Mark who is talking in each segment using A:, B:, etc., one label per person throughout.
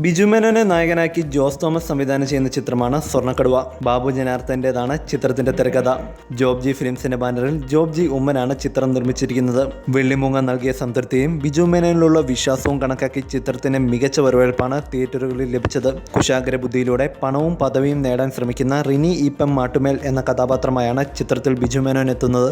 A: ബിജു മേനോനെ നായകനാക്കി ജോസ് തോമസ് സംവിധാനം ചെയ്യുന്ന ചിത്രമാണ് സ്വർണ്ണക്കടുവ. ബാബു ജനാർദ്ദൻ്റെതാണ് ചിത്രത്തിന്റെ തിരക്കഥ. ജോബ് ജി ഫിലിംസിന്റെ ബാനറിൽ ജോബ് ജി ഉമ്മനാണ് ചിത്രം നിർമ്മിച്ചിരിക്കുന്നത്. വെള്ളിമൂങ്ങ നൽകിയ സംതൃപ്തിയും ബിജു മേനോനിലുള്ള വിശ്വാസവും കണക്കാക്കി ചിത്രത്തിന് മികച്ച വരവേൽപ്പാണ് തിയേറ്ററുകളിൽ ലഭിച്ചത്. കുശാഗ്ര ബുദ്ധിയിലൂടെ പണവും പദവിയും നേടാൻ ശ്രമിക്കുന്ന റിനി ഈപ്പം മാട്ടുമേൽ എന്ന കഥാപാത്രമായാണ് ചിത്രത്തിൽ ബിജു മേനോൻ എത്തുന്നത്.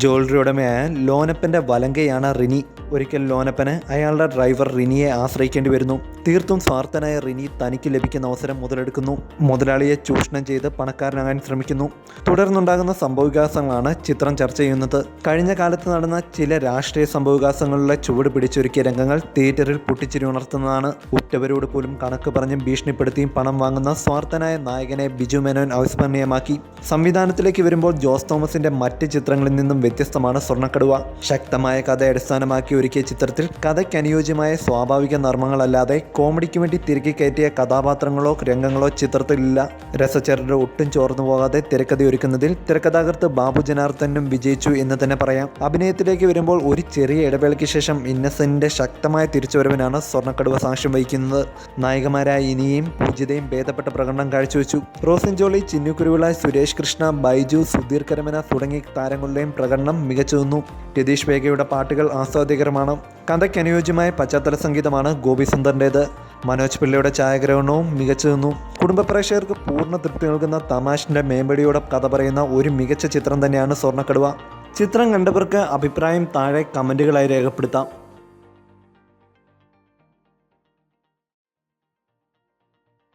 A: ജ്വല്ലറി ഉടമയായ ലോനപ്പന്റെ വലങ്കയാണ് റിനി. ഒരിക്കൽ ലോനപ്പന് അയാളുടെ ഡ്രൈവർ റിനിയെ ആശ്രയിക്കേണ്ടി വരുന്നു. തീർത്തും സ്വാർത്ഥനായ റിനി തനിക്ക് ലഭിക്കുന്ന അവസരം മുതലെടുക്കുന്നു. മുതലാളിയെ ചൂഷണം ചെയ്ത് പണക്കാരനാകാൻ ശ്രമിക്കുന്നു. തുടർന്നുണ്ടാകുന്ന സംഭവവികാസങ്ങളാണ് ചിത്രം ചർച്ച ചെയ്യുന്നത്. കഴിഞ്ഞ കാലത്ത് നടന്ന ചില രാഷ്ട്രീയ സംഭവവികാസങ്ങളിലെ ചുവട് പിടിച്ചൊരുക്കിയ രംഗങ്ങൾ തിയേറ്ററിൽ പൊട്ടിച്ചിരി ഉണർത്തുന്നതാണ്. ഉറ്റവരോട് പോലും കണക്ക് പറഞ്ഞും ഭീഷണിപ്പെടുത്തിയും പണം വാങ്ങുന്ന സ്വാർത്ഥനായ നായകനെ ബിജു മേനോൻ അവിസ്മരണീയമാക്കി. സംവിധാനത്തിലേക്ക് വരുമ്പോൾ ജോസ് തോമസിന്റെ മറ്റ് ചിത്രങ്ങളിൽ നിന്നും വ്യത്യസ്തമാണ് സ്വർണ്ണക്കടുവ. ശക്തമായ കഥയെ അടിസ്ഥാനമാക്കി ഒരുക്കിയ ചിത്രത്തിൽ കഥയ്ക്ക് അനുയോജ്യമായ സ്വാഭാവിക നർമ്മങ്ങളല്ലാതെ കോമഡിക്ക് വേണ്ടി തിരികെ കയറ്റിയ കഥാപാത്രങ്ങളോ രംഗങ്ങളോ ചിത്രത്തിലില്ല. രസചരട് ഒട്ടും ചോർന്നു പോകാതെ തിരക്കഥയൊരുക്കുന്നതിൽ തിരക്കഥാകൃത്ത് ബാബു ജനാർദ്ദനും വിജയിച്ചു എന്ന് തന്നെ പറയാം. അഭിനയത്തിലേക്ക് വരുമ്പോൾ ഒരു ചെറിയ ഇടവേളയ്ക്ക് ശേഷം ഇന്നസെന്റിന്റെ ശക്തമായ തിരിച്ചുവരവിനാണ് സ്വർണ്ണക്കടുവ സാക്ഷ്യം വഹിക്കുന്നത്. നായികമാരായ ഇനിയും പൂജിതയും ഭേദപ്പെട്ട പ്രകടനം കാഴ്ചവെച്ചു. റോസിൻ ജോളി, ചിന്നു കുരുവിള, സുരേഷ് കൃഷ്ണ, ബൈജു, സുധീർ കരമന തുടങ്ങിയ താരങ്ങളുടെയും പ്രകടനം മികച്ചു നിന്നു. രതീഷ് വേഗയുടെ പാട്ടുകൾ ആസ്വാദ്യകരമാണ്. കഥയ്ക്ക് അനുയോജ്യമായ പശ്ചാത്തല സംഗീതമാണ് ഗോപി സുന്ദറിൻ്റേത്. മനോജ് പിള്ളയുടെ ഛായാഗ്രഹണവും മികച്ചു നിന്നു. കുടുംബ പ്രേക്ഷകർക്ക് പൂർണ്ണ തൃപ്തി നൽകുന്ന തമാഷിൻ്റെ മേമ്പടിയോടെ കഥ പറയുന്ന ഒരു മികച്ച ചിത്രം തന്നെയാണ് സ്വർണ്ണക്കടുവ. ചിത്രം കണ്ടവർക്ക് അഭിപ്രായം താഴെ കമൻറ്റുകളായി രേഖപ്പെടുത്താം.